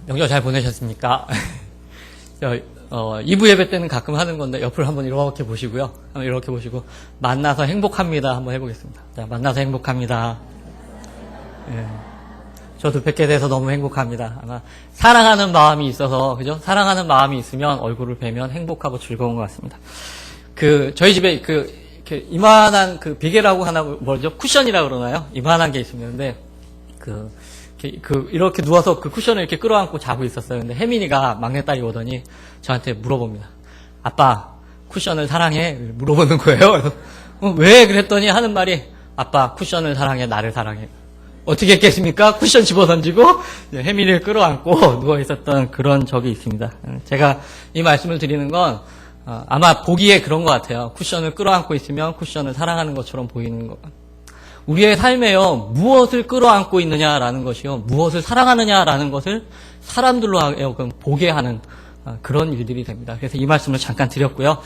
명절 잘 보내셨습니까? 2부 예배 때는 가끔 하는 건데 옆을 한번 이렇게 보시고요. 한번 이렇게 보시고 만나서 행복합니다 한번 해보겠습니다. 자, 만나서 행복합니다. 예. 저도 뵙게 돼서 너무 행복합니다. 아마 사랑하는 마음이 있어서, 그죠? 사랑하는 마음이 있으면 얼굴을 뵈면 행복하고 즐거운 것 같습니다. 저희 집에 이렇게 이만한 베개라고 하나, 뭐죠? 쿠션이라고 그러나요? 이만한 게 있었는데, 이렇게 누워서 그 쿠션을 이렇게 끌어안고 자고 있었어요. 근데 혜민이가 막내딸이 오더니 저한테 물어봅니다. 아빠, 쿠션을 사랑해? 물어보는 거예요. 그래서, 왜? 그랬더니 하는 말이, 아빠, 쿠션을 사랑해, 나를 사랑해. 어떻게 했겠습니까? 쿠션 집어던지고 혜민이를 끌어안고 누워있었던 그런 적이 있습니다. 제가 이 말씀을 드리는 건 아마 보기에 그런 것 같아요. 쿠션을 끌어안고 있으면 쿠션을 사랑하는 것처럼 보이는 것. 우리의 삶에요, 무엇을 끌어안고 있느냐라는 것이요, 무엇을 사랑하느냐라는 것을 사람들로 하여금 보게 하는 그런 일들이 됩니다. 그래서 이 말씀을 잠깐 드렸고요.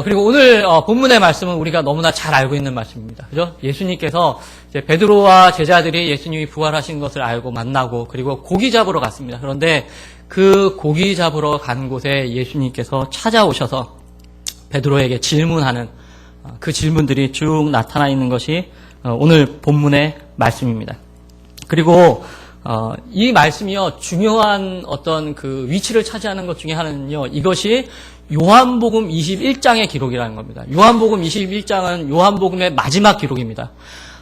그리고 오늘 본문의 말씀은 우리가 너무나 잘 알고 있는 말씀입니다. 그죠? 예수님께서 이제 베드로와 제자들이 예수님이 부활하신 것을 알고 만나고 그리고 고기 잡으러 갔습니다. 그런데 그 고기 잡으러 간 곳에 예수님께서 찾아오셔서 베드로에게 질문하는 그 질문들이 쭉 나타나 있는 것이 오늘 본문의 말씀입니다. 그리고 이 말씀이요, 중요한 어떤 그 위치를 차지하는 것 중에 하나는요, 이것이 요한복음 21장의 기록이라는 겁니다. 요한복음 21장은 요한복음의 마지막 기록입니다.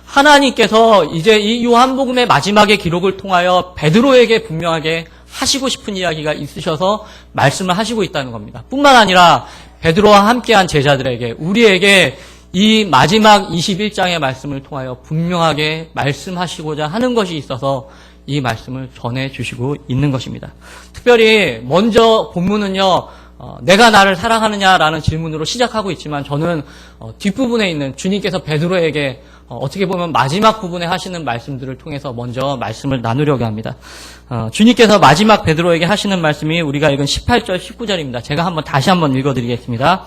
하나님께서 이제 이 요한복음의 마지막의 기록을 통하여 베드로에게 분명하게 하시고 싶은 이야기가 있으셔서 말씀을 하시고 있다는 겁니다. 뿐만 아니라 베드로와 함께한 제자들에게, 우리에게 이 마지막 21장의 말씀을 통하여 분명하게 말씀하시고자 하는 것이 있어서 이 말씀을 전해주시고 있는 것입니다. 특별히 먼저 본문은요, 내가 나를 사랑하느냐라는 질문으로 시작하고 있지만 저는 뒷부분에 있는 주님께서 베드로에게 어떻게 보면 마지막 부분에 하시는 말씀들을 통해서 먼저 말씀을 나누려고 합니다. 주님께서 마지막 베드로에게 하시는 말씀이 우리가 읽은 18절, 19절입니다. 제가 다시 한번 읽어드리겠습니다.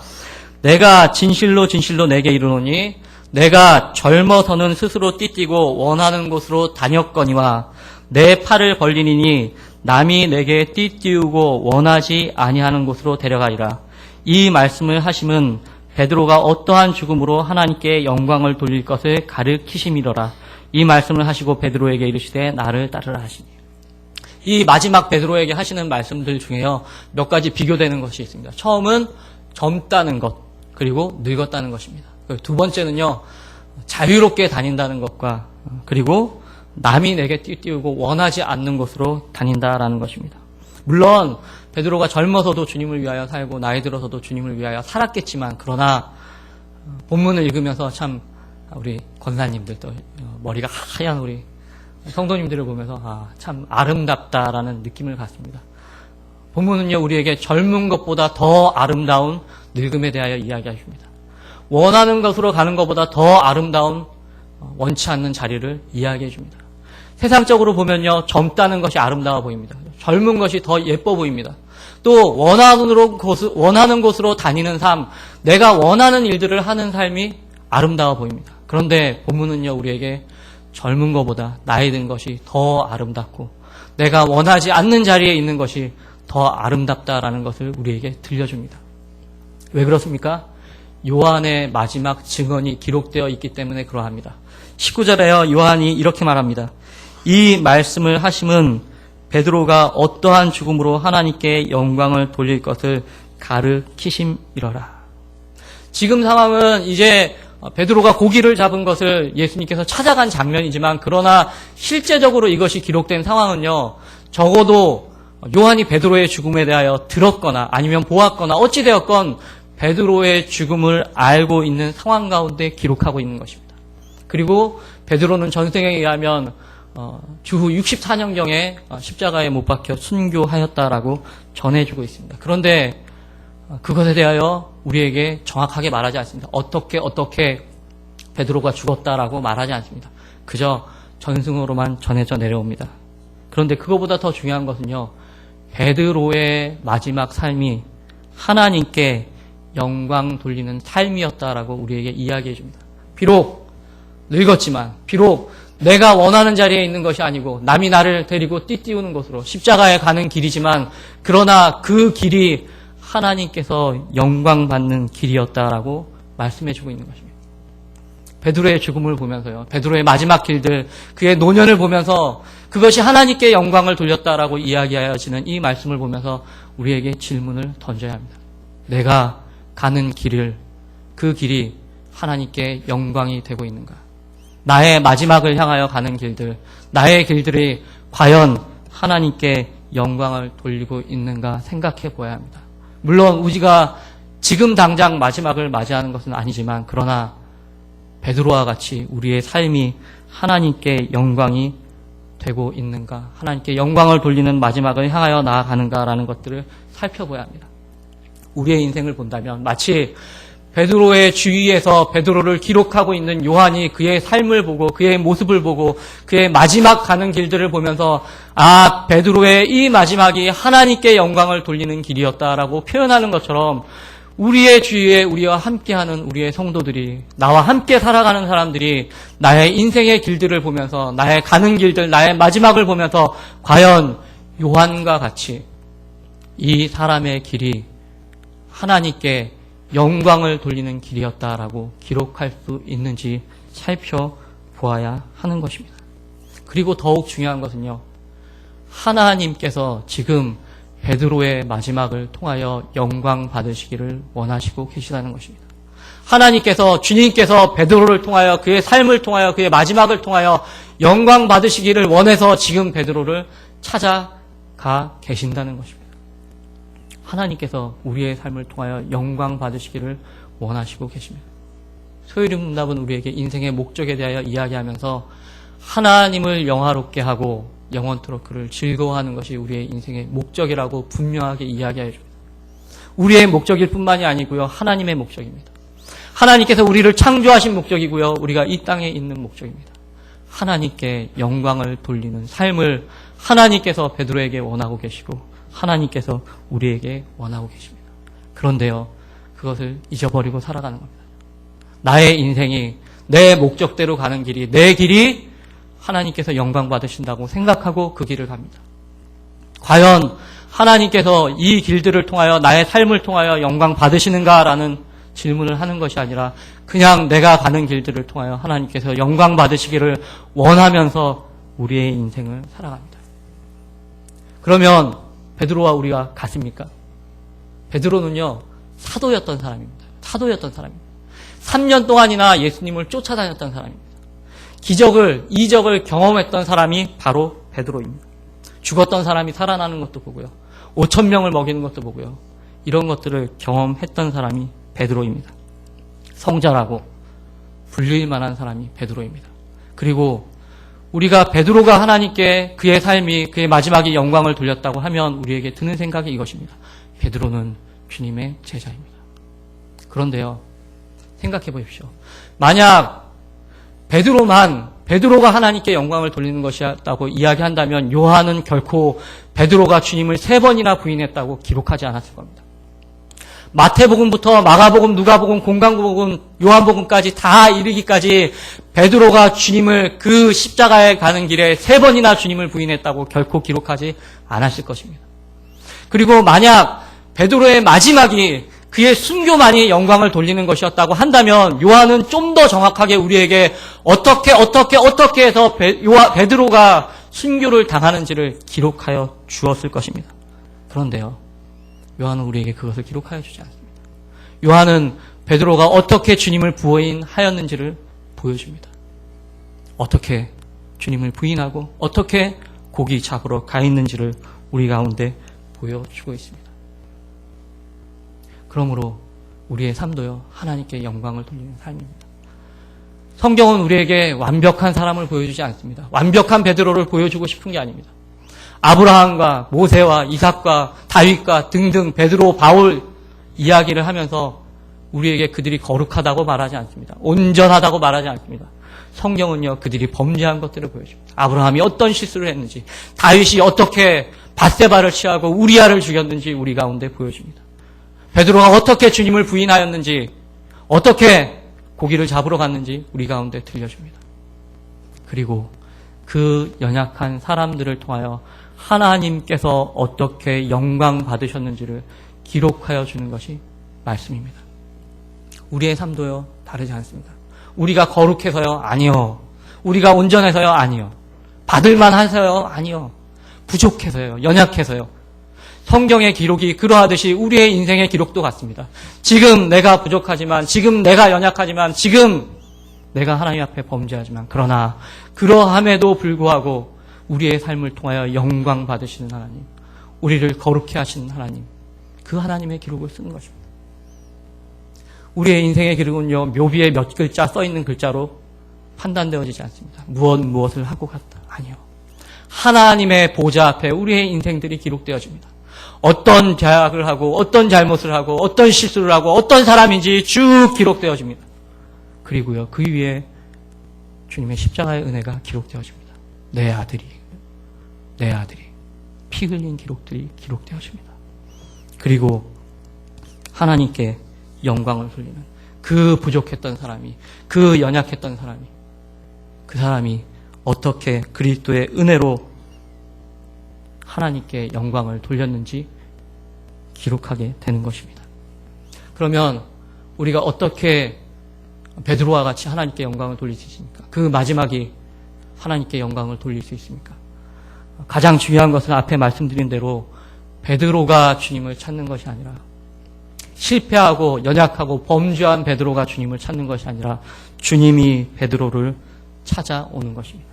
내가 진실로 진실로 내게 이르노니 내가 젊어서는 스스로 띠뛰고 원하는 곳으로 다녔거니와 내 팔을 벌리니 남이 내게 띠띠우고 원하지 아니하는 곳으로 데려가리라. 이 말씀을 하심은 베드로가 어떠한 죽음으로 하나님께 영광을 돌릴 것을 가르치심이로라. 이 말씀을 하시고 베드로에게 이르시되 나를 따르라 하시니. 이 마지막 베드로에게 하시는 말씀들 중에요, 몇 가지 비교되는 것이 있습니다. 처음은 젊다는 것, 그리고 늙었다는 것입니다. 두 번째는요, 자유롭게 다닌다는 것과 그리고 남이 내게 띠우고 원하지 않는 곳으로 다닌다라는 것입니다. 물론 베드로가 젊어서도 주님을 위하여 살고 나이 들어서도 주님을 위하여 살았겠지만, 그러나 본문을 읽으면서 참 우리 권사님들도 머리가 하얀 우리 성도님들을 보면서 참 아름답다라는 느낌을 갖습니다. 본문은요, 우리에게 젊은 것보다 더 아름다운 늙음에 대하여 이야기하십니다. 원하는 것으로 가는 것보다 더 아름다운 원치 않는 자리를 이야기해 줍니다. 세상적으로 보면요, 젊다는 것이 아름다워 보입니다. 젊은 것이 더 예뻐 보입니다. 또 원하는 곳으로 다니는 삶, 내가 원하는 일들을 하는 삶이 아름다워 보입니다. 그런데 본문은요, 우리에게 젊은 것보다 나이 든 것이 더 아름답고 내가 원하지 않는 자리에 있는 것이 더 아름답다라는 것을 우리에게 들려줍니다. 왜 그렇습니까? 요한의 마지막 증언이 기록되어 있기 때문에 그러합니다. 19절에요, 요한이 이렇게 말합니다. 이 말씀을 하심은 베드로가 어떠한 죽음으로 하나님께 영광을 돌릴 것을 가르치심이로라. 지금 상황은 이제 베드로가 고기를 잡은 것을 예수님께서 찾아간 장면이지만, 그러나 실제적으로 이것이 기록된 상황은요, 적어도 요한이 베드로의 죽음에 대하여 들었거나 아니면 보았거나 어찌되었건 베드로의 죽음을 알고 있는 상황 가운데 기록하고 있는 것입니다. 그리고 베드로는 전생에 의하면 주후 64년경에 십자가에 못 박혀 순교하였다라고 전해주고 있습니다. 그런데 그것에 대하여 우리에게 정확하게 말하지 않습니다. 어떻게 베드로가 죽었다라고 말하지 않습니다. 그저 전승으로만 전해져 내려옵니다. 그런데 그거보다 더 중요한 것은요, 베드로의 마지막 삶이 하나님께 영광 돌리는 삶이었다라고 우리에게 이야기해 줍니다. 비록 늙었지만, 비록 내가 원하는 자리에 있는 것이 아니고 남이 나를 데리고 띠띠우는 곳으로 십자가에 가는 길이지만 그러나 그 길이 하나님께서 영광 받는 길이었다라고 말씀해주고 있는 것입니다. 베드로의 죽음을 보면서요. 베드로의 마지막 길들, 그의 노년을 보면서 그것이 하나님께 영광을 돌렸다라고 이야기하여지는 이 말씀을 보면서 우리에게 질문을 던져야 합니다. 내가 가는 길을, 그 길이 하나님께 영광이 되고 있는가? 나의 마지막을 향하여 가는 길들, 나의 길들이 과연 하나님께 영광을 돌리고 있는가 생각해 보아야 합니다. 물론 우리가 지금 당장 마지막을 맞이하는 것은 아니지만 그러나 베드로와 같이 우리의 삶이 하나님께 영광이 되고 있는가, 하나님께 영광을 돌리는 마지막을 향하여 나아가는가라는 것들을 살펴봐야 합니다. 우리의 인생을 본다면 마치 베드로의 주위에서 베드로를 기록하고 있는 요한이 그의 삶을 보고 그의 모습을 보고 그의 마지막 가는 길들을 보면서 아, 베드로의 이 마지막이 하나님께 영광을 돌리는 길이었다라고 표현하는 것처럼 우리의 주위에 우리와 함께하는 우리의 성도들이, 나와 함께 살아가는 사람들이 나의 인생의 길들을 보면서 나의 가는 길들, 나의 마지막을 보면서 과연 요한과 같이 이 사람의 길이 하나님께 영광을 돌리는 길이었다라고 기록할 수 있는지 살펴보아야 하는 것입니다. 그리고 더욱 중요한 것은요, 하나님께서 지금 베드로의 마지막을 통하여 영광 받으시기를 원하시고 계시다는 것입니다. 하나님께서, 주님께서 베드로를 통하여, 그의 삶을 통하여, 그의 마지막을 통하여 영광 받으시기를 원해서 지금 베드로를 찾아가 계신다는 것입니다. 하나님께서 우리의 삶을 통하여 영광 받으시기를 원하시고 계십니다. 소요리 문답은 우리에게 인생의 목적에 대하여 이야기하면서 하나님을 영화롭게 하고 영원토록 그를 즐거워하는 것이 우리의 인생의 목적이라고 분명하게 이야기해 줍니다. 우리의 목적일 뿐만이 아니고요, 하나님의 목적입니다. 하나님께서 우리를 창조하신 목적이고요, 우리가 이 땅에 있는 목적입니다. 하나님께 영광을 돌리는 삶을 하나님께서 베드로에게 원하고 계시고 하나님께서 우리에게 원하고 계십니다. 그런데요, 그것을 잊어버리고 살아가는 겁니다. 나의 인생이 내 목적대로 가는 길이, 내 길이 하나님께서 영광 받으신다고 생각하고 그 길을 갑니다. 과연 하나님께서 이 길들을 통하여, 나의 삶을 통하여 영광 받으시는가라는 질문을 하는 것이 아니라 그냥 내가 가는 길들을 통하여 하나님께서 영광 받으시기를 원하면서 우리의 인생을 살아갑니다. 그러면 베드로와 우리가 같습니까? 베드로는요, 사도였던 사람입니다. 사도였던 사람입니다. 3년 동안이나 예수님을 쫓아다녔던 사람입니다. 기적을, 이적을 경험했던 사람이 바로 베드로입니다. 죽었던 사람이 살아나는 것도 보고요, 5,000명을 먹이는 것도 보고요, 이런 것들을 경험했던 사람이 베드로입니다. 성자라고 불릴 만한 사람이 베드로입니다. 그리고 우리가 베드로가 하나님께 그의 삶이, 그의 마지막에 영광을 돌렸다고 하면 우리에게 드는 생각이 이것입니다. 베드로는 주님의 제자입니다. 그런데요, 생각해 보십시오. 만약 베드로가 하나님께 영광을 돌리는 것이었다고 이야기한다면 요한은 결코 베드로가 주님을 3번이나 부인했다고 기록하지 않았을 겁니다. 마태복음부터 마가복음, 누가복음, 공강복음, 요한복음까지 다 이르기까지 베드로가 주님을, 그 십자가에 가는 길에 3번이나 주님을 부인했다고 결코 기록하지 않았을 것입니다. 그리고 만약 베드로의 마지막이 그의 순교만이 영광을 돌리는 것이었다고 한다면 요한은 좀 더 정확하게 우리에게 어떻게 해서 베드로가 순교를 당하는지를 기록하여 주었을 것입니다. 그런데요, 요한은 우리에게 그것을 기록하여 주지 않습니다. 요한은 베드로가 어떻게 주님을 부인하였는지를 보여줍니다. 어떻게 주님을 부인하고 어떻게 고기 잡으러 가 있는지를 우리 가운데 보여주고 있습니다. 그러므로 우리의 삶도요, 하나님께 영광을 돌리는 삶입니다. 성경은 우리에게 완벽한 사람을 보여주지 않습니다. 완벽한 베드로를 보여주고 싶은 게 아닙니다. 아브라함과 모세와 이삭과 다윗과 등등 베드로, 바울 이야기를 하면서 우리에게 그들이 거룩하다고 말하지 않습니다. 온전하다고 말하지 않습니다. 성경은요, 그들이 범죄한 것들을 보여줍니다. 아브라함이 어떤 실수를 했는지, 다윗이 어떻게 밧세바를 취하고 우리아를 죽였는지 우리 가운데 보여줍니다. 베드로가 어떻게 주님을 부인하였는지, 어떻게 고기를 잡으러 갔는지 우리 가운데 들려줍니다. 그리고 그 연약한 사람들을 통하여 하나님께서 어떻게 영광 받으셨는지를 기록하여 주는 것이 말씀입니다. 우리의 삶도요, 다르지 않습니다. 우리가 거룩해서요? 아니요. 우리가 온전해서요? 아니요. 받을만 해서요? 아니요. 부족해서요. 연약해서요. 성경의 기록이 그러하듯이 우리의 인생의 기록도 같습니다. 지금 내가 부족하지만, 지금 내가 연약하지만, 지금 내가 하나님 앞에 범죄하지만, 그러나 그러함에도 불구하고 우리의 삶을 통하여 영광 받으시는 하나님, 우리를 거룩해 하시는 하나님, 그 하나님의 기록을 쓰는 것입니다. 우리의 인생의 기록은요, 묘비에 몇 글자 써있는 글자로 판단되어지지 않습니다. 무엇을 하고 갔다. 아니요. 하나님의 보좌 앞에 우리의 인생들이 기록되어집니다. 어떤 죄악을 하고, 어떤 잘못을 하고, 어떤 실수를 하고, 어떤 사람인지 쭉 기록되어집니다. 그리고요, 그 위에 주님의 십자가의 은혜가 기록되어집니다. 내 아들이 피 흘린 기록들이 기록되어집니다. 그리고 하나님께 영광을 돌리는 그 부족했던 사람이, 그 연약했던 사람이, 그 사람이 어떻게 그리스도의 은혜로 하나님께 영광을 돌렸는지 기록하게 되는 것입니다. 그러면 우리가 어떻게 베드로와 같이 하나님께 영광을 돌릴 수 있습니까? 그 마지막이 하나님께 영광을 돌릴 수 있습니까? 가장 중요한 것은 앞에 말씀드린 대로 베드로가 주님을 찾는 것이 아니라, 실패하고 연약하고 범죄한 베드로가 주님을 찾는 것이 아니라 주님이 베드로를 찾아오는 것입니다.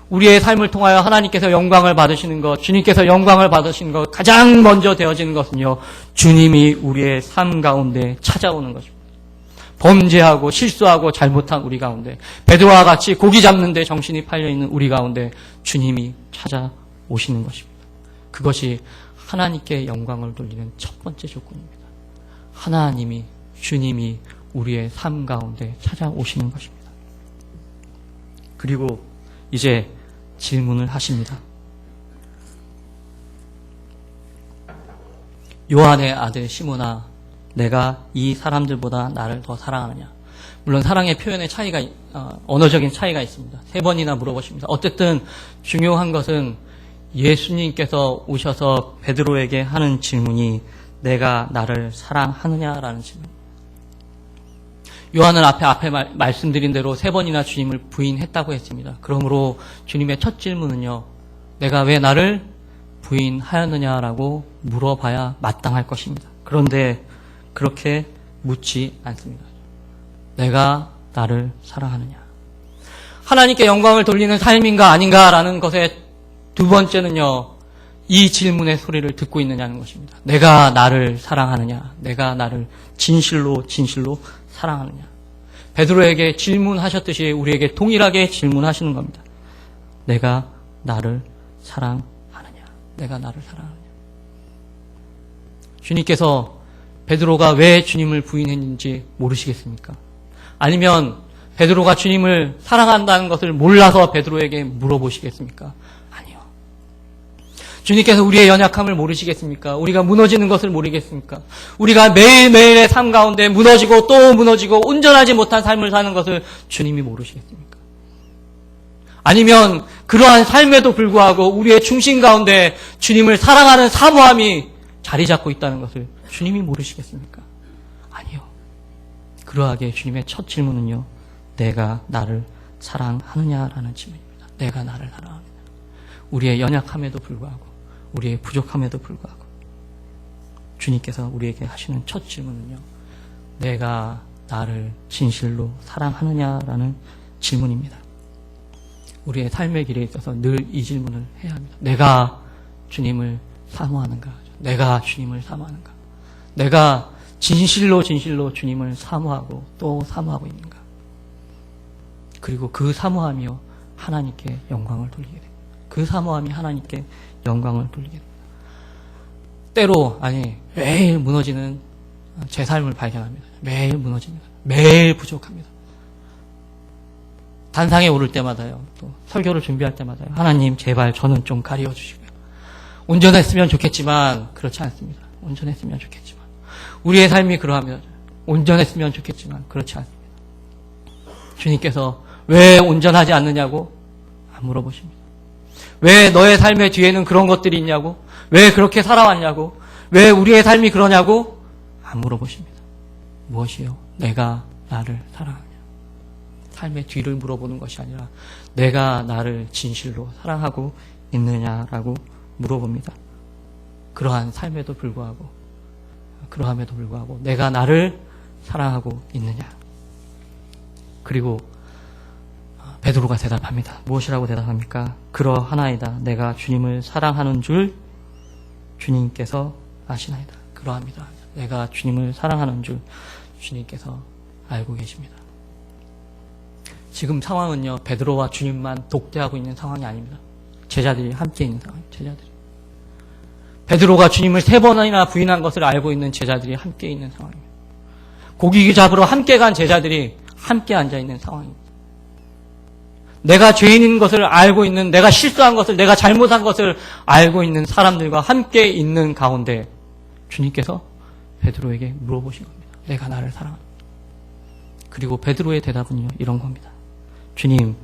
우리의 삶을 통하여 하나님께서 영광을 받으시는 것, 주님께서 영광을 받으시는 것, 가장 먼저 되어지는 것은요, 주님이 우리의 삶 가운데 찾아오는 것입니다. 범죄하고 실수하고 잘못한 우리 가운데, 베드로와 같이 고기 잡는데 정신이 팔려있는 우리 가운데 주님이 찾아오시는 것입니다. 그것이 하나님께 영광을 돌리는 첫 번째 조건입니다. 하나님이, 주님이 우리의 삶 가운데 찾아오시는 것입니다. 그리고 이제 질문을 하십니다. 요한의 아들 시몬아, 내가 이 사람들보다 나를 더 사랑하느냐? 물론 사랑의 표현의 차이가, 언어적인 차이가 있습니다. 3번이나 물어보십니다. 어쨌든 중요한 것은 예수님께서 오셔서 베드로에게 하는 질문이 내가 나를 사랑하느냐라는 질문. 요한은 앞에 말씀드린 대로 3번이나 주님을 부인했다고 했습니다. 그러므로 주님의 첫 질문은요, 내가 왜 나를 부인하였느냐라고 물어봐야 마땅할 것입니다. 그런데 그렇게 묻지 않습니다. 내가 나를 사랑하느냐? 하나님께 영광을 돌리는 삶인가 아닌가라는 것의 두 번째는요, 이 질문의 소리를 듣고 있느냐는 것입니다. 내가 나를 사랑하느냐? 내가 나를 진실로 사랑하느냐? 베드로에게 질문하셨듯이 우리에게 동일하게 질문하시는 겁니다. 내가 나를 사랑하느냐? 내가 나를 사랑하느냐? 주님께서 베드로가 왜 주님을 부인했는지 모르시겠습니까? 아니면 베드로가 주님을 사랑한다는 것을 몰라서 베드로에게 물어보시겠습니까? 아니요. 주님께서 우리의 연약함을 모르시겠습니까? 우리가 무너지는 것을 모르겠습니까? 우리가 매일매일의 삶 가운데 무너지고 또 무너지고 온전하지 못한 삶을 사는 것을 주님이 모르시겠습니까? 아니면 그러한 삶에도 불구하고 우리의 중심 가운데 주님을 사랑하는 사모함이 자리 잡고 있다는 것을 주님이 모르시겠습니까? 아니요. 그러하게 주님의 첫 질문은요, 내가 나를 사랑하느냐라는 질문입니다. 내가 나를 사랑하느냐? 우리의 연약함에도 불구하고, 우리의 부족함에도 불구하고 주님께서 우리에게 하시는 첫 질문은요, 내가 나를 진실로 사랑하느냐라는 질문입니다. 우리의 삶의 길에 있어서 늘 이 질문을 해야 합니다. 내가 주님을 사모하는가? 내가 주님을 사모하는가? 내가 진실로 주님을 사모하고 또 사모하고 있는가? 그리고 그 사모함이요, 하나님께 영광을 돌리게 됩니다. 그 사모함이 하나님께 영광을 돌리게 됩니다. 때로, 매일 무너지는 제 삶을 발견합니다. 매일 무너집니다. 매일 부족합니다. 단상에 오를 때마다요, 또 설교를 준비할 때마다요, 하나님 제발 저는 좀 가르쳐 주시고요. 온전했으면 좋겠지만 그렇지 않습니다. 온전했으면 좋겠지만 우리의 삶이 그러하면 온전했으면 좋겠지만 그렇지 않습니다. 주님께서 왜 온전하지 않느냐고 안 물어보십니다. 왜 너의 삶의 뒤에는 그런 것들이 있냐고? 왜 그렇게 살아왔냐고? 왜 우리의 삶이 그러냐고? 안 물어보십니다. 무엇이요? 내가 나를 사랑하냐? 삶의 뒤를 물어보는 것이 아니라 내가 나를 진실로 사랑하고 있느냐라고 물어봅니다. 그러함에도 불구하고 내가 나를 사랑하고 있느냐? 그리고 베드로가 대답합니다. 무엇이라고 대답합니까? 그러하나이다. 내가 주님을 사랑하는 줄 주님께서 아시나이다. 그러합니다. 내가 주님을 사랑하는 줄 주님께서 알고 계십니다. 지금 상황은요, 베드로와 주님만 독대하고 있는 상황이 아닙니다. 제자들이 함께 있는 상황입니다. 제자들이. 베드로가 주님을 3번이나 부인한 것을 알고 있는 제자들이 함께 있는 상황입니다. 고기 잡으러 함께 간 제자들이 함께 앉아 있는 상황입니다. 내가 죄인인 것을 알고 있는, 내가 실수한 것을, 내가 잘못한 것을 알고 있는 사람들과 함께 있는 가운데 주님께서 베드로에게 물어보신 겁니다. 내가 나를 사랑합니다. 그리고 베드로의 대답은요, 이런 겁니다. 주님,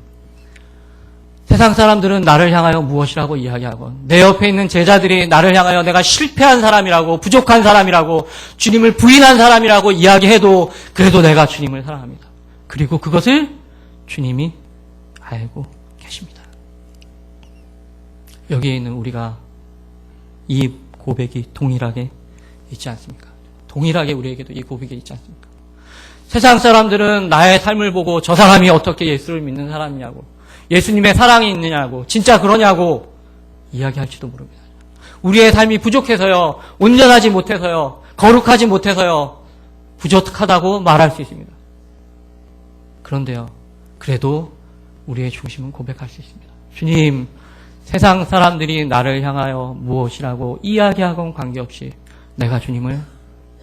세상 사람들은 나를 향하여 무엇이라고 이야기하건, 내 옆에 있는 제자들이 나를 향하여 내가 실패한 사람이라고, 부족한 사람이라고, 주님을 부인한 사람이라고 이야기해도 그래도 내가 주님을 사랑합니다. 그리고 그것을 주님이 알고 계십니다. 여기에 있는 우리가 이 고백이 동일하게 있지 않습니까? 동일하게 우리에게도 이 고백이 있지 않습니까? 세상 사람들은 나의 삶을 보고 저 사람이 어떻게 예수를 믿는 사람이냐고, 예수님의 사랑이 있느냐고, 진짜 그러냐고 이야기할지도 모릅니다. 우리의 삶이 부족해서요, 온전하지 못해서요, 거룩하지 못해서요, 부족하다고 말할 수 있습니다. 그런데요, 그래도 우리의 중심은 고백할 수 있습니다. 주님, 세상 사람들이 나를 향하여 무엇이라고 이야기하건 관계없이 내가 주님을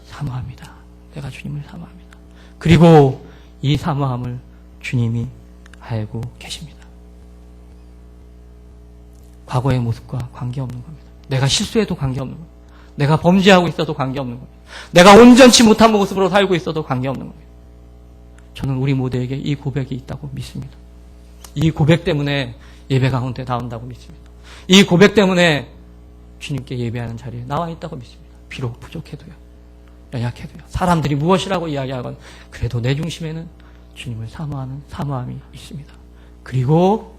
사모합니다. 내가 주님을 사모합니다. 그리고 이 사모함을 주님이 알고 계십니다. 과거의 모습과 관계없는 겁니다. 내가 실수해도 관계없는 겁니다. 내가 범죄하고 있어도 관계없는 겁니다. 내가 온전치 못한 모습으로 살고 있어도 관계없는 겁니다. 저는 우리 모두에게 이 고백이 있다고 믿습니다. 이 고백 때문에 예배 가운데 나온다고 믿습니다. 이 고백 때문에 주님께 예배하는 자리에 나와 있다고 믿습니다. 비록 부족해도요, 연약해도요, 사람들이 무엇이라고 이야기하건 그래도 내 중심에는 주님을 사모하는 사모함이 있습니다. 그리고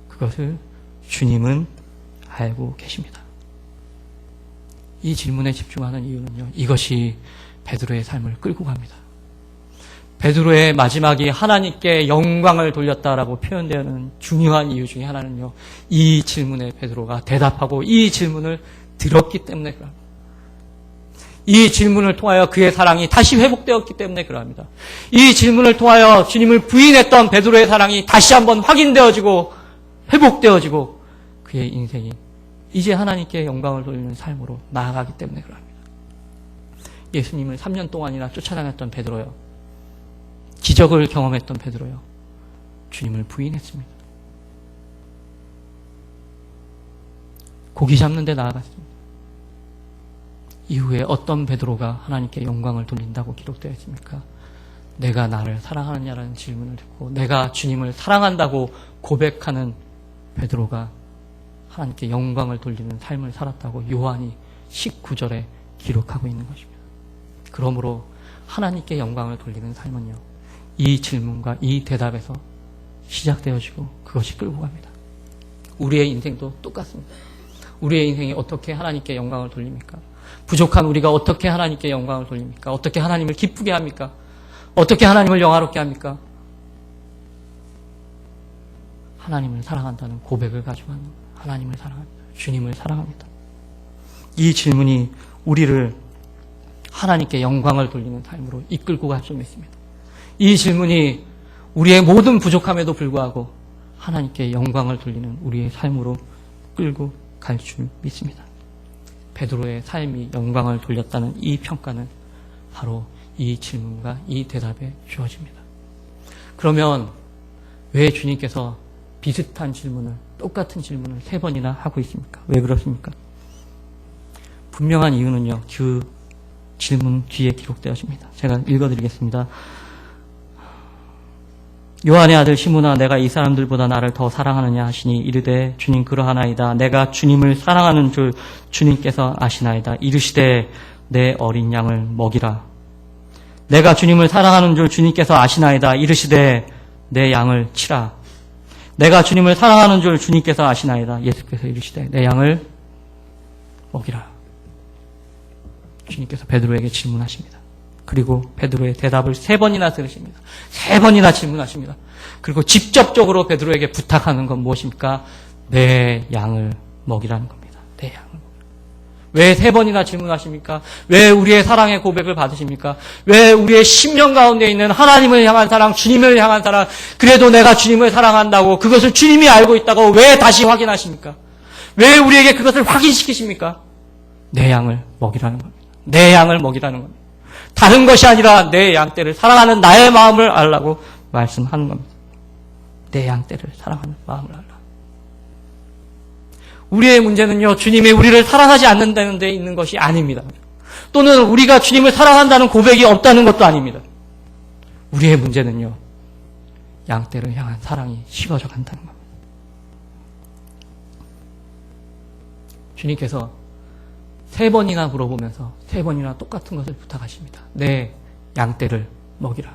그것을 주님은 알고 계십니다. 이 질문에 집중하는 이유는요, 이것이 베드로의 삶을 끌고 갑니다. 베드로의 마지막이 하나님께 영광을 돌렸다라고 표현되는 중요한 이유 중에 하나는요, 이 질문에 베드로가 대답하고 이 질문을 들었기 때문에 그럽니다. 이 질문을 통하여 그의 사랑이 다시 회복되었기 때문에 그러합니다. 이 질문을 통하여 주님을 부인했던 베드로의 사랑이 다시 한번 확인되어지고 회복되어지고 그의 인생이 이제 하나님께 영광을 돌리는 삶으로 나아가기 때문에 그러합니다. 예수님을 3년 동안이나 쫓아다녔던 베드로요, 기적을 경험했던 베드로요, 주님을 부인했습니다. 고기 잡는 데 나아갔습니다. 이후에 어떤 베드로가 하나님께 영광을 돌린다고 기록되어 있습니까? 내가 나를 사랑하느냐라는 질문을 듣고 내가 주님을 사랑한다고 고백하는 베드로가 하나님께 영광을 돌리는 삶을 살았다고 요한이 19절에 기록하고 있는 것입니다. 그러므로 하나님께 영광을 돌리는 삶은요, 이 질문과 이 대답에서 시작되어지고 그것이 끌고 갑니다. 우리의 인생도 똑같습니다. 우리의 인생이 어떻게 하나님께 영광을 돌립니까? 부족한 우리가 어떻게 하나님께 영광을 돌립니까? 어떻게 하나님을 기쁘게 합니까? 어떻게 하나님을 영화롭게 합니까? 하나님을 사랑한다는 고백을 가지고 하는, 하나님을 사랑합니다. 주님을 사랑합니다. 이 질문이 우리를 하나님께 영광을 돌리는 삶으로 이끌고 갈 줄 믿습니다. 이 질문이 우리의 모든 부족함에도 불구하고 하나님께 영광을 돌리는 우리의 삶으로 끌고 갈 줄 믿습니다. 베드로의 삶이 영광을 돌렸다는 이 평가는 바로 이 질문과 이 대답에 주어집니다. 그러면 왜 주님께서 비슷한 질문을, 똑같은 질문을 3번이나 하고 있습니까? 왜 그렇습니까? 분명한 이유는요, 그 질문 뒤에 기록되어집니다. 제가 읽어드리겠습니다. 요한의 아들 시몬아 내가 이 사람들보다 나를 더 사랑하느냐 하시니 이르되 주님 그러하나이다. 내가 주님을 사랑하는 줄 주님께서 아시나이다. 이르시되 내 어린 양을 먹이라. 내가 주님을 사랑하는 줄 주님께서 아시나이다. 이르시되 내 양을 치라. 내가 주님을 사랑하는 줄 주님께서 아시나이다. 예수께서 이르시되 내 양을 먹이라. 주님께서 베드로에게 질문하십니다. 그리고 베드로의 대답을 3번이나 들으십니다. 3번이나 질문하십니다. 그리고 직접적으로 베드로에게 부탁하는 건 무엇입니까? 내 양을 먹이라는 겁니다. 내 양을 먹이라. 왜 3번이나 질문하십니까? 왜 우리의 사랑의 고백을 받으십니까? 왜 우리의 심령 가운데 있는 하나님을 향한 사랑, 주님을 향한 사랑, 그래도 내가 주님을 사랑한다고 그것을 주님이 알고 있다고 왜 다시 확인하십니까? 왜 우리에게 그것을 확인시키십니까? 내 양을 먹이라는 겁니다. 내 양을 먹이라는 겁니다. 다른 것이 아니라 내 양떼를 사랑하는 나의 마음을 알라고 말씀하는 겁니다. 내 양떼를 사랑하는 마음을 알라. 우리의 문제는요, 주님이 우리를 사랑하지 않는다는 데 있는 것이 아닙니다. 또는 우리가 주님을 사랑한다는 고백이 없다는 것도 아닙니다. 우리의 문제는요, 양떼를 향한 사랑이 식어져 간다는 겁니다. 주님께서 3번이나 물어보면서 3번이나 똑같은 것을 부탁하십니다. 내 양떼를 먹이라.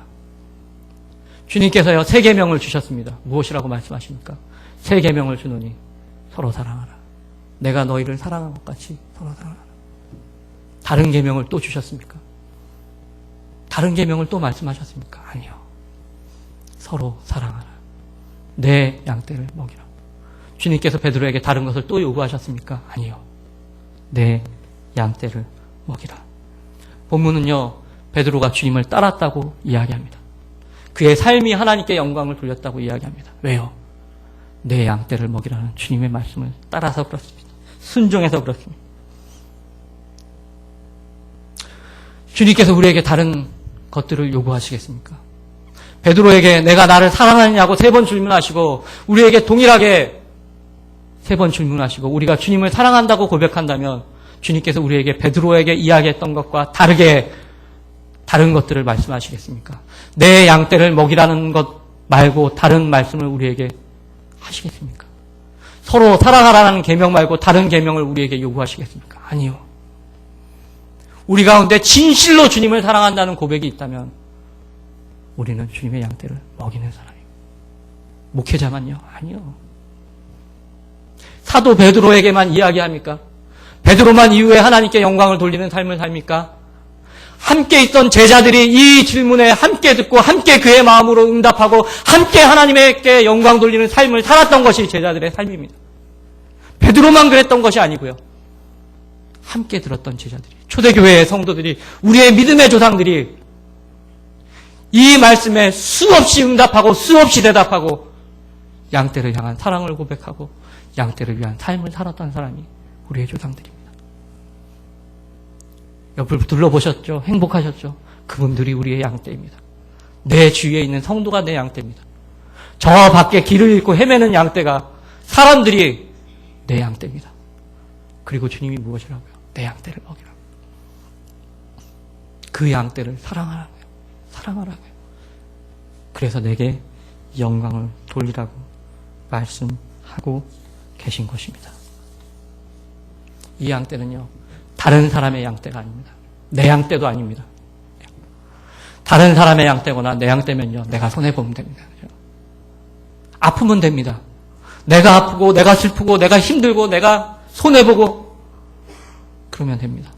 주님께서요 3계명을 주셨습니다. 무엇이라고 말씀하십니까? 3계명을 주노니 서로 사랑하라. 내가 너희를 사랑한 것 같이 서로 사랑하라. 다른 계명을 또 주셨습니까? 다른 계명을 또 말씀하셨습니까? 아니요. 서로 사랑하라. 내 양떼를 먹이라. 주님께서 베드로에게 다른 것을 또 요구하셨습니까? 아니요. 내 양떼를 먹이라. 본문은요, 베드로가 주님을 따랐다고 이야기합니다. 그의 삶이 하나님께 영광을 돌렸다고 이야기합니다. 왜요? 내 양떼를 먹이라는 주님의 말씀을 따라서 그렇습니다. 순종해서 그렇습니다. 주님께서 우리에게 다른 것들을 요구하시겠습니까? 베드로에게 내가 나를 사랑하느냐고 3번 질문하시고 우리에게 동일하게 3번 질문하시고 우리가 주님을 사랑한다고 고백한다면 주님께서 우리에게 베드로에게 이야기했던 것과 다르게 다른 것들을 말씀하시겠습니까? 내 양떼를 먹이라는 것 말고 다른 말씀을 우리에게 하시겠습니까? 서로 사랑하라는 계명 말고 다른 계명을 우리에게 요구하시겠습니까? 아니요. 우리 가운데 진실로 주님을 사랑한다는 고백이 있다면 우리는 주님의 양떼를 먹이는 사람입니다. 목회자만요? 아니요. 사도 베드로에게만 이야기합니까? 베드로만 이후에 하나님께 영광을 돌리는 삶을 삽니까? 함께 있던 제자들이 이 질문에 함께 듣고 함께 그의 마음으로 응답하고 함께 하나님께 영광 돌리는 삶을 살았던 것이 제자들의 삶입니다. 베드로만 그랬던 것이 아니고요. 함께 들었던 제자들이, 초대교회의 성도들이, 우리의 믿음의 조상들이 이 말씀에 수없이 응답하고 수없이 대답하고 양떼를 향한 사랑을 고백하고 양떼를 위한 삶을 살았던 사람이 우리의 조상들입니다. 옆을 둘러보셨죠? 행복하셨죠? 그분들이 우리의 양떼입니다. 내 주위에 있는 성도가 내 양떼입니다. 저 밖에 길을 잃고 헤매는 양떼가 사람들이 내 양떼입니다. 그리고 주님이 무엇이라고요? 내 양떼를 먹이라고. 그 양떼를 사랑하라고요. 사랑하라고요. 그래서 내게 영광을 돌리라고 말씀하고 계신 것입니다. 이 양떼는요, 다른 사람의 양떼가 아닙니다. 내 양떼도 아닙니다. 다른 사람의 양떼거나 내 양떼면요, 내가 손해보면 됩니다. 아프면 됩니다. 내가 아프고, 내가 슬프고, 내가 힘들고, 내가 손해보고, 그러면 됩니다.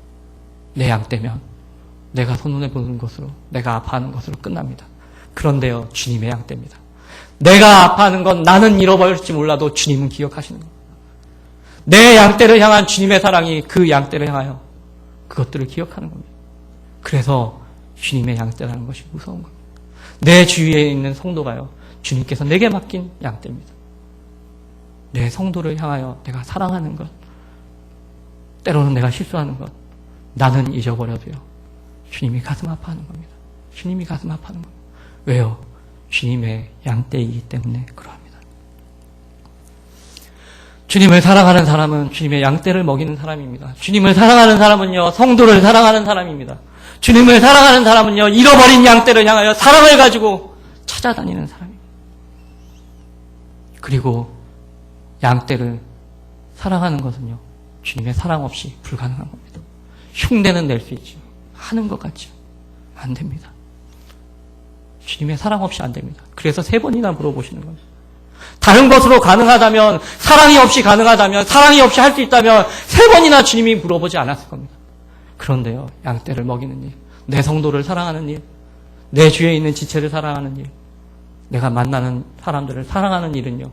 내 양떼면 내가 손해보는 것으로, 내가 아파하는 것으로 끝납니다. 그런데요, 주님의 양떼입니다. 내가 아파하는 건 나는 잃어버릴지 몰라도 주님은 기억하시는 겁니다. 내 양떼를 향한 주님의 사랑이 그 양떼를 향하여 그것들을 기억하는 겁니다. 그래서 주님의 양떼라는 것이 무서운 겁니다. 내 주위에 있는 성도가요, 주님께서 내게 맡긴 양떼입니다. 내 성도를 향하여 내가 사랑하는 것, 때로는 내가 실수하는 것, 나는 잊어버려도요, 주님이 가슴 아파하는 겁니다. 주님이 가슴 아파하는 겁니다. 왜요? 주님의 양떼이기 때문에 그러합니다. 주님을 사랑하는 사람은 주님의 양떼를 먹이는 사람입니다. 주님을 사랑하는 사람은요, 성도를 사랑하는 사람입니다. 주님을 사랑하는 사람은요, 잃어버린 양떼를 향하여 사랑을 가지고 찾아다니는 사람입니다. 그리고 양떼를 사랑하는 것은요, 주님의 사랑 없이 불가능한 겁니다. 흉내는 낼 수 있지, 하는 것 같죠. 안 됩니다. 주님의 사랑 없이 안 됩니다. 그래서 3번이나 물어보시는 겁니다. 다른 것으로 가능하다면, 사랑이 없이 가능하다면, 사랑이 없이 할 수 있다면 3번이나 주님이 물어보지 않았을 겁니다. 그런데요, 양떼를 먹이는 일, 내 성도를 사랑하는 일, 내 주위에 있는 지체를 사랑하는 일, 내가 만나는 사람들을 사랑하는 일은요,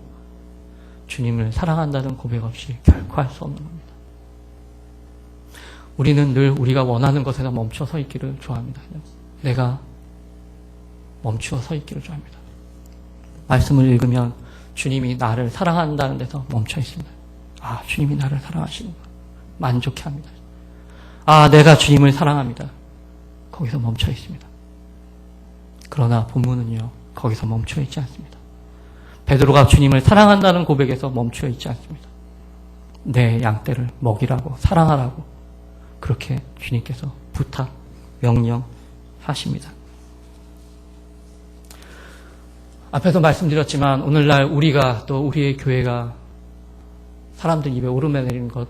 주님을 사랑한다는 고백 없이 결코 할 수 없는 겁니다. 우리는 늘 우리가 원하는 것에서 멈춰 서 있기를 좋아합니다. 내가 멈추어 서 있기를 좋아합니다. 말씀을 읽으면 주님이 나를 사랑한다는 데서 멈춰 있습니다. 아, 주님이 나를 사랑하시는구나. 만족해 합니다. 아, 내가 주님을 사랑합니다. 거기서 멈춰 있습니다. 그러나 본문은요, 거기서 멈춰 있지 않습니다. 베드로가 주님을 사랑한다는 고백에서 멈춰 있지 않습니다. 내 양떼를 먹이라고, 사랑하라고 그렇게 주님께서 부탁, 명령하십니다. 앞에서 말씀드렸지만 오늘날 우리가 또 우리의 교회가 사람들 입에 오르내리는 것,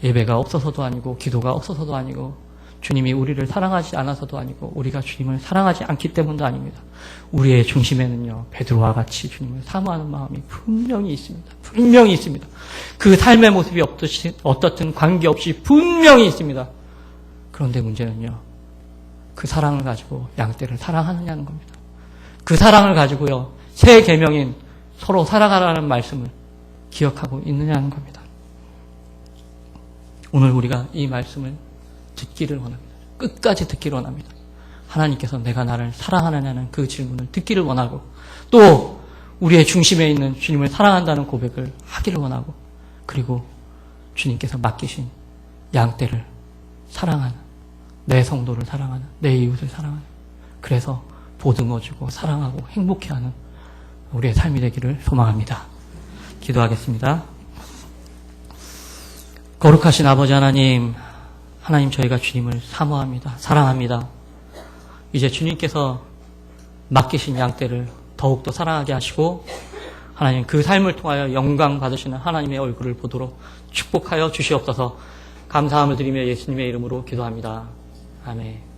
예배가 없어서도 아니고 기도가 없어서도 아니고 주님이 우리를 사랑하지 않아서도 아니고 우리가 주님을 사랑하지 않기 때문도 아닙니다. 우리의 중심에는요, 베드로와 같이 주님을 사모하는 마음이 분명히 있습니다. 분명히 있습니다. 그 삶의 모습이 어떻든 관계없이 분명히 있습니다. 그런데 문제는요, 그 사랑을 가지고 양떼를 사랑하느냐는 겁니다. 그 사랑을 가지고요, 새 계명인 서로 살아가라는 말씀을 기억하고 있느냐는 겁니다. 오늘 우리가 이 말씀을 듣기를 원합니다. 끝까지 듣기를 원합니다. 하나님께서 내가 나를 사랑하느냐는 그 질문을 듣기를 원하고, 또 우리의 중심에 있는 주님을 사랑한다는 고백을 하기를 원하고, 그리고 주님께서 맡기신 양떼를 사랑하는, 내 성도를 사랑하는, 내 이웃을 사랑하는, 그래서 보듬어주고 사랑하고 행복해하는 우리의 삶이 되기를 소망합니다. 기도하겠습니다. 거룩하신 아버지 하나님, 하나님, 저희가 주님을 사모합니다. 사랑합니다. 이제 주님께서 맡기신 양떼를 더욱더 사랑하게 하시고, 하나님 그 삶을 통하여 영광 받으시는 하나님의 얼굴을 보도록 축복하여 주시옵소서. 감사함을 드리며 예수님의 이름으로 기도합니다. 아멘.